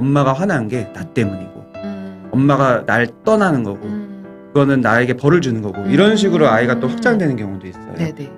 엄마가 화난 게 나 때문이고 엄마가 날 떠나는 거고 그거는 나에게 벌을 주는 거고 이런 식으로 아이가 또 확장되는 경우도 있어요. 네네.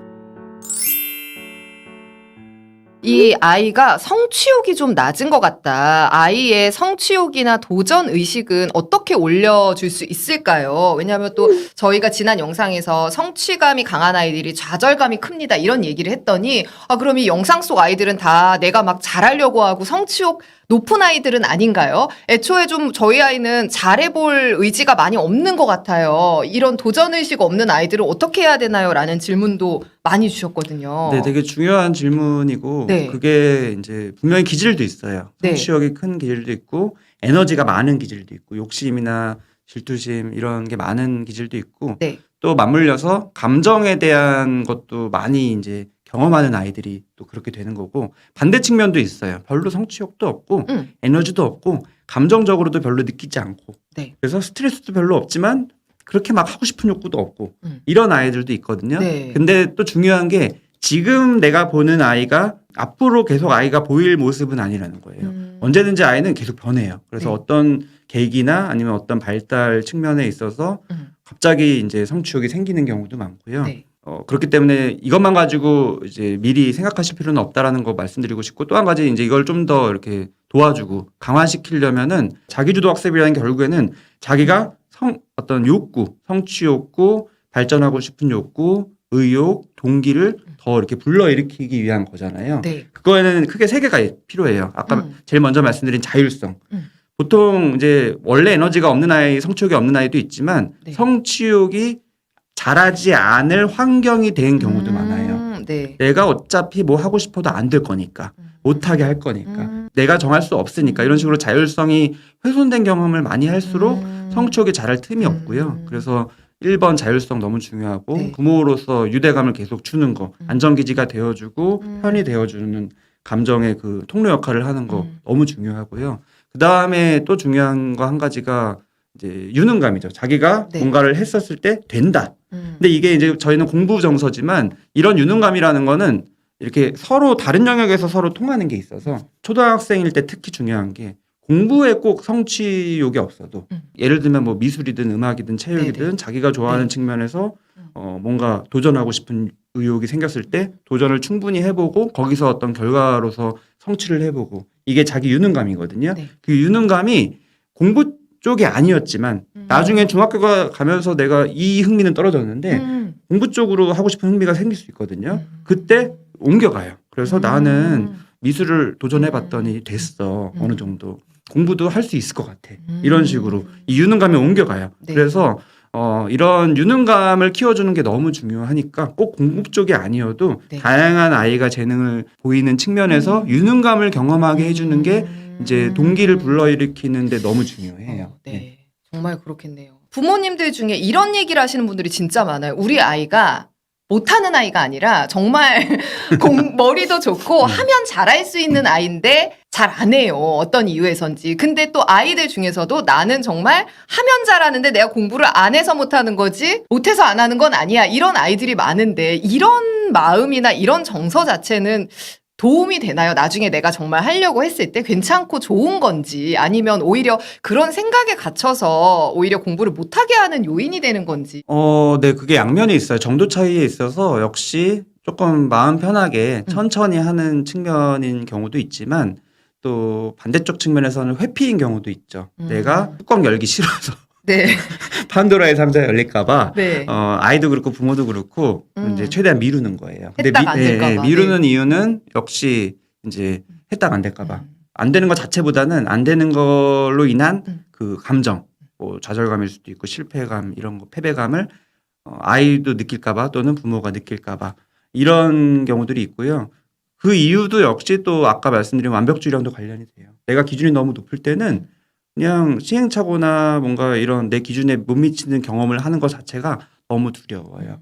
이 아이가 성취욕이 좀 낮은 것 같다. 아이의 성취욕이나 도전 의식은 어떻게 올려줄 수 있을까요? 왜냐하면 또 저희가 지난 영상에서 성취감이 강한 아이들이 좌절감이 큽니다. 이런 얘기를 했더니 그럼 이 영상 속 아이들은 다 내가 막 잘하려고 하고 성취욕 높은 아이들은 아닌가요? 애초에 좀 저희 아이는 잘해볼 의지가 많이 없는 것 같아요. 이런 도전의식 없는 아이들은 어떻게 해야 되나요? 라는 질문도 많이 주셨거든요. 네, 되게 중요한 질문이고 네. 그게 이제 분명히 기질도 있어요. 네. 성취욕이 큰 기질도 있고 에너지가 많은 기질도 있고 욕심이나 질투심 이런 게 많은 기질도 있고 네. 또 맞물려서 감정에 대한 것도 많이 이제 경험하는 아이들이 또 그렇게 되는 거고 반대 측면도 있어요. 별로 성취욕도 없고 에너지도 없고 감정적으로도 별로 느끼지 않고 네. 그래서 스트레스도 별로 없지만 그렇게 막 하고 싶은 욕구도 없고 이런 아이들도 있거든요. 네. 근데 또 중요한 게 지금 내가 보는 아이가 앞으로 계속 아이가 보일 모습은 아니라는 거예요. 언제든지 아이는 계속 변해요. 그래서 네. 어떤 계기나 아니면 어떤 발달 측면에 있어서 갑자기 이제 성취욕이 생기는 경우도 많고요. 네. 그렇기 때문에 이것만 가지고 이제 미리 생각하실 필요는 없다라는 거 말씀드리고 싶고 또 한 가지 이제 이걸 좀 더 이렇게 도와주고 강화시키려면은 자기주도 학습이라는 게 결국에는 자기가 어떤 욕구, 성취 욕구, 발전하고 싶은 욕구, 의욕, 동기를 더 이렇게 불러일으키기 위한 거잖아요. 네. 그거에는 크게 세 개가 필요해요. 아까 제일 먼저 말씀드린 자율성. 보통 이제 원래 에너지가 없는 아이, 성취욕이 없는 아이도 있지만 네. 성취욕이 자라지 않을 환경이 된 경우도 많아요. 네. 내가 어차피 뭐 하고 싶어도 안 될 거니까 못하게 할 거니까 내가 정할 수 없으니까 이런 식으로 자율성이 훼손된 경험을 많이 할수록 성취욕이 자랄 틈이 없고요. 그래서 1번 자율성 너무 중요하고 네. 부모로서 유대감을 계속 주는 거 안전기지가 되어주고 편이 되어주는 감정의 그 통로 역할을 하는 거 너무 중요하고요. 그 다음에 또 중요한 거 한 가지가 이제 유능감이죠. 자기가 네. 뭔가를 했었을 때 된다. 근데 이게 이제 저희는 공부 정서지만 이런 유능감이라는 거는 이렇게 서로 다른 영역에서 서로 통하는 게 있어서 초등학생일 때 특히 중요한 게 공부에 꼭 성취욕이 없어도 예를 들면 뭐 미술이든 음악이든 체육이든 네네. 자기가 좋아하는 네. 측면에서 뭔가 도전하고 싶은 의욕이 생겼을 때 도전을 충분히 해보고 거기서 어떤 결과로서 성취를 해보고 이게 자기 유능감이거든요. 네. 그 유능감이 공부 쪽이 아니었지만 나중에 중학교 가면서 내가 이 흥미는 떨어졌는데 공부 쪽으로 하고 싶은 흥미가 생길 수 있거든요. 그때 옮겨가요. 그래서 나는 미술을 도전해봤더니 됐어. 어느 정도. 공부도 할 수 있을 것 같아. 이런 식으로 이 유능감에 옮겨가요. 네. 그래서 이런 유능감을 키워주는 게 너무 중요하니까 꼭 공부 쪽이 아니어도 네. 다양한 아이가 재능을 보이는 측면에서 유능감을 경험하게 해주는 게 이제 동기를 불러일으키는데 너무 중요해요. 네. 정말 그렇겠네요. 부모님들 중에 이런 얘기를 하시는 분들이 진짜 많아요. 우리 아이가 못하는 아이가 아니라 정말 머리도 좋고 하면 잘할 수 있는 아이인데 잘 안 해요. 어떤 이유에선지. 근데 또 아이들 중에서도 나는 정말 하면 잘하는데 내가 공부를 안 해서 못하는 거지 못해서 안 하는 건 아니야. 이런 아이들이 많은데 이런 마음이나 이런 정서 자체는 도움이 되나요? 나중에 내가 정말 하려고 했을 때 괜찮고 좋은 건지 아니면 오히려 그런 생각에 갇혀서 오히려 공부를 못하게 하는 요인이 되는 건지. 네, 그게 양면이 있어요. 정도 차이에 있어서 역시 조금 마음 편하게 천천히 하는 측면인 경우도 있지만 또 반대쪽 측면에서는 회피인 경우도 있죠. 내가 뚜껑 열기 싫어서 네. 판도라의 상자가 열릴까봐 네. 아이도 그렇고 부모도 그렇고 이제 최대한 미루는 거예요. 했다가 안 될까봐. 미루는 이유는 역시 이제 했다가 안 될까봐. 안 되는 것 자체보다는 안 되는 걸로 인한 그 감정, 뭐 좌절감일 수도 있고 실패감 이런 거, 패배감을 아이도 느낄까봐 또는 부모가 느낄까봐 이런 경우들이 있고요. 그 이유도 역시 또 아까 말씀드린 완벽주의랑도 관련이 돼요. 내가 기준이 너무 높을 때는 그냥 시행착오나 뭔가 이런 내 기준에 못 미치는 경험을 하는 것 자체가 너무 두려워요.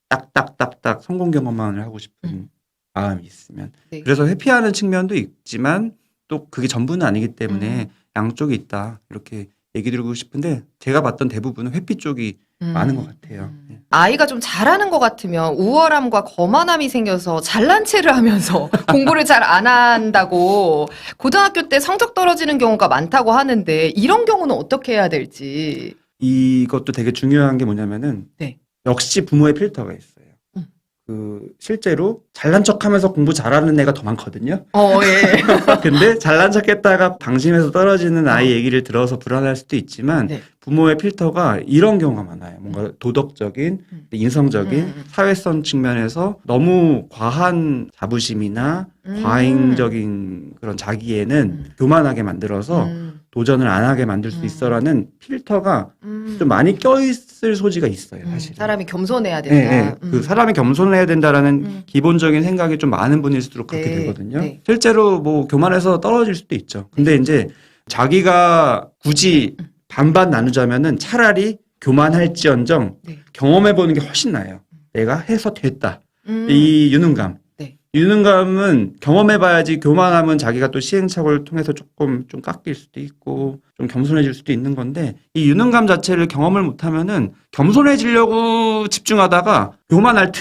딱딱딱딱 성공 경험만을 하고 싶은 마음이 있으면. 네. 그래서 회피하는 측면도 있지만 또 그게 전부는 아니기 때문에 양쪽이 있다 이렇게 얘기 드리고 싶은데 제가 봤던 대부분은 회피 쪽이 많은 것 같아요. 아이가 좀 잘하는 것 같으면 우월함과 거만함이 생겨서 잘난 체를 하면서 공부를 잘 안 한다고 고등학교 때 성적 떨어지는 경우가 많다고 하는데 이런 경우는 어떻게 해야 될지. 이것도 되게 중요한 게 뭐냐면은 네. 역시 부모의 필터가 있어요. 실제로 잘난 척하면서 공부 잘하는 애가 더 많거든요. 예. 근데 잘난 척했다가 방심해서 떨어지는 아이 얘기를 들어서 불안할 수도 있지만 네. 부모의 필터가 이런 경우가 많아요. 뭔가 도덕적인, 인성적인, 사회성 측면에서 너무 과한 자부심이나 과잉적인 그런 자기애는 교만하게 만들어서 도전을 안 하게 만들 수 있어라는 필터가 좀 많이 껴있을 소지가 있어요, 사실. 사람이 겸손해야 된다. 네, 그 사람이 겸손해야 된다라는 기본적인 생각이 좀 많은 분일수록 그렇게 네, 되거든요. 네. 실제로 뭐 교만해서 떨어질 수도 있죠. 근데 이제 자기가 굳이 반반 나누자면은 차라리 교만할지언정 네. 경험해보는 게 훨씬 나아요. 내가 해서 됐다. 음. 이 유능감. 네. 유능감은 경험해봐야지 교만하면 자기가 또 시행착오를 통해서 조금 좀 깎일 수도 있고 좀 겸손해질 수도 있는 건데 이 유능감 자체를 경험을 못하면은 겸손해지려고 집중하다가 교만할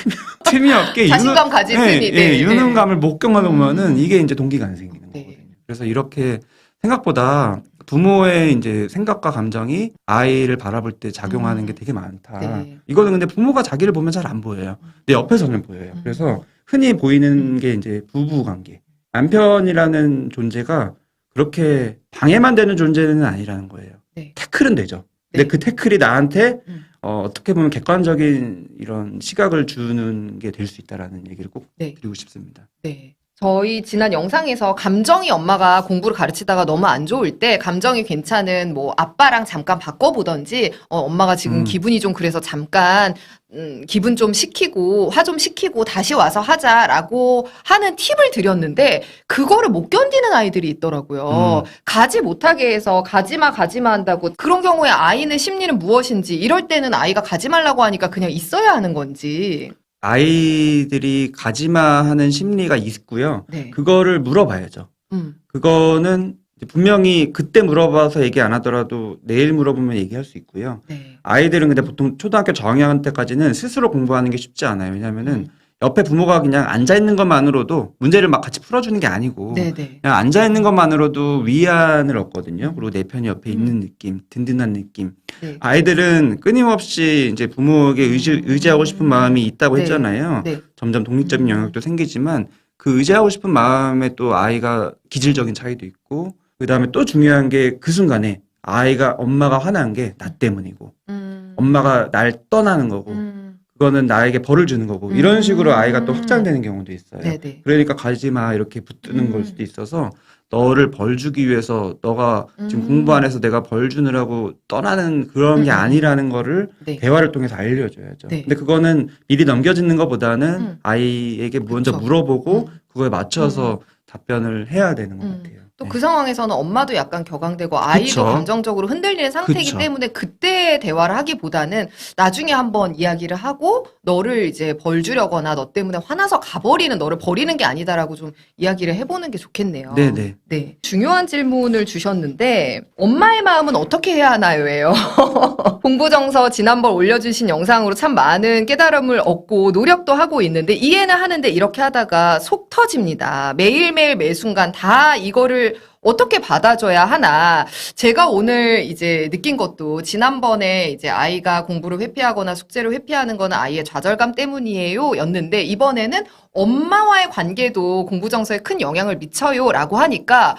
틈이 없게 자신감 가질 틈이. 네, 유능감을 못 경험해보면은 이게 이제 동기가 안 생기는 네. 거거든요. 그래서 이렇게 생각보다 부모의 이제 생각과 감정이 아이를 바라볼 때 작용하는 게 되게 많다. 네. 이거는 근데 부모가 자기를 보면 잘 안 보여요. 내 옆에서는 보여요. 그래서 흔히 보이는 게 이제 부부 관계. 남편이라는 존재가 그렇게 방해만 되는 존재는 아니라는 거예요. 네. 태클은 되죠. 근데 네. 그 태클이 나한테 어떻게 보면 객관적인 이런 시각을 주는 게 될 수 있다라는 얘기를 꼭 네. 드리고 싶습니다. 네. 저희 지난 영상에서 감정이 엄마가 공부를 가르치다가 너무 안 좋을 때 감정이 괜찮은 뭐 아빠랑 잠깐 바꿔보던지 엄마가 지금 기분이 좀 그래서 잠깐 기분 좀 식히고 화 좀 식히고 다시 와서 하자라고 하는 팁을 드렸는데 그거를 못 견디는 아이들이 있더라고요. 가지 못하게 해서 가지마 한다고 그런 경우에 아이는 심리는 무엇인지 이럴 때는 아이가 가지 말라고 하니까 그냥 있어야 하는 건지. 아이들이 가지마 하는 심리가 있고요. 네. 그거를 물어봐야죠. 그거는 분명히 그때 물어봐서 얘기 안 하더라도 내일 물어보면 얘기할 수 있고요. 네. 아이들은 근데 보통 초등학교 저학년 때까지는 스스로 공부하는 게 쉽지 않아요. 왜냐면은 옆에 부모가 그냥 앉아있는 것만으로도 문제를 막 같이 풀어주는 게 아니고 네네. 그냥 앉아있는 것만으로도 위안을 얻거든요. 그리고 내 편이 옆에 있는 느낌, 든든한 느낌. 네. 아이들은 끊임없이 이제 부모에게 의지하고 싶은 마음이 있다고 네. 했잖아요. 네. 점점 독립적인 영역도 생기지만 그 의지하고 싶은 마음에 또 아이가 기질적인 차이도 있고 그다음에 또 중요한 게 그 순간에 아이가 엄마가 화난 게 나 때문이고 엄마가 날 떠나는 거고 그거는 나에게 벌을 주는 거고 이런 식으로 아이가 또 확장되는 경우도 있어요. 네네. 그러니까 가지 마 이렇게 붙드는 걸 수도 있어서 너를 벌 주기 위해서 너가 지금 공부 안 해서 내가 벌 주느라고 떠나는 그런 게 아니라는 거를 네. 대화를 통해서 알려줘야죠. 네. 근데 그거는 미리 넘겨짓는 것보다는 아이에게 먼저 그쵸. 물어보고 그거에 맞춰서 답변을 해야 되는 것 같아요. 또 네. 그 상황에서는 엄마도 약간 격앙되고 아이도 그쵸. 감정적으로 흔들리는 상태이기 그쵸. 때문에 그때 대화를 하기보다는 나중에 한번 이야기를 하고 너를 이제 벌 주려거나 너 때문에 화나서 가버리는 너를 버리는 게 아니다라고 좀 이야기를 해보는 게 좋겠네요. 네네. 네. 중요한 질문을 주셨는데 엄마의 마음은 어떻게 해야 하나요?예요. 공부정서 지난번 올려주신 영상으로 참 많은 깨달음을 얻고 노력도 하고 있는데 이해는 하는데 이렇게 하다가 속 터집니다. 매일매일 매순간 다 이거를 어떻게 받아줘야 하나. 제가 오늘 이제 느낀 것도 지난번에 이제 아이가 공부를 회피하거나 숙제를 회피하는 거는 아이의 좌절감 때문이에요 였는데 이번에는 엄마와의 관계도 공부정서에 큰 영향을 미쳐요 라고 하니까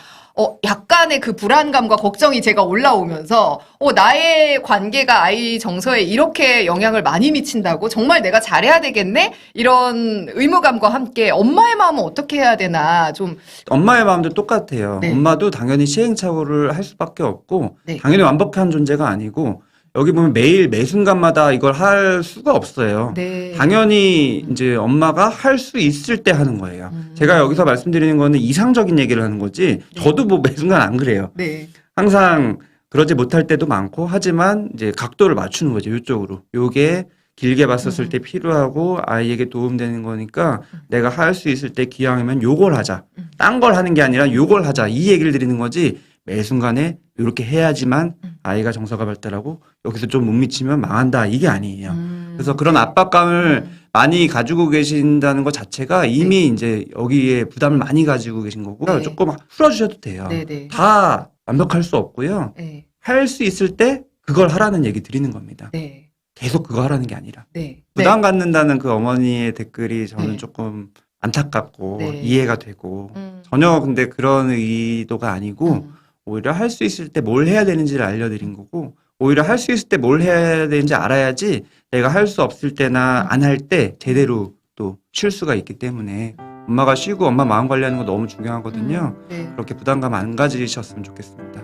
약간의 그 불안감과 걱정이 제가 올라오면서 나의 관계가 아이 정서에 이렇게 영향을 많이 미친다고? 정말 내가 잘해야 되겠네? 이런 의무감과 함께 엄마의 마음은 어떻게 해야 되나 좀. 엄마의 마음도 똑같아요. 네. 엄마도 당연히 시행착오를 할 수밖에 없고 네. 당연히 완벽한 존재가 아니고 여기 보면 매일 매 순간마다 이걸 할 수가 없어요. 네. 당연히 이제 엄마가 할 수 있을 때 하는 거예요. 제가 여기서 말씀드리는 거는 이상적인 얘기를 하는 거지 저도 뭐 매 순간 안 그래요. 네. 항상 그러지 못할 때도 많고 하지만 이제 각도를 맞추는 거죠. 이쪽으로. 요게 길게 봤었을 때 필요하고 아이에게 도움되는 거니까 내가 할 수 있을 때 기왕이면 요걸 하자. 딴 걸 하는 게 아니라 요걸 하자. 이 얘기를 드리는 거지 매 순간에 이렇게 해야지만 아이가 정서가 발달하고 여기서 좀 못 미치면 망한다 이게 아니에요. 그래서 그런 네. 압박감을 많이 가지고 계신다는 것 자체가 이미 이제 여기에 부담을 많이 가지고 계신 거고 네. 조금 풀어주셔도 돼요. 네네. 다 완벽할 수 없고요. 네. 할 수 있을 때 그걸 하라는 얘기 드리는 겁니다. 네. 계속 그거 하라는 게 아니라. 네. 부담 갖는다는 그 어머니의 댓글이 저는 네. 조금 안타깝고 네. 이해가 되고 음. 전혀 근데 그런 의도가 아니고 오히려 할 수 있을 때 뭘 해야 되는지를 알려드린 거고 오히려 할 수 있을 때 뭘 해야 되는지 알아야지 내가 할 수 없을 때나 안 할 때 제대로 또 쉴 수가 있기 때문에 엄마가 쉬고 엄마 마음 관리하는 거 너무 중요하거든요. 네. 그렇게 부담감 안 가지셨으면 좋겠습니다.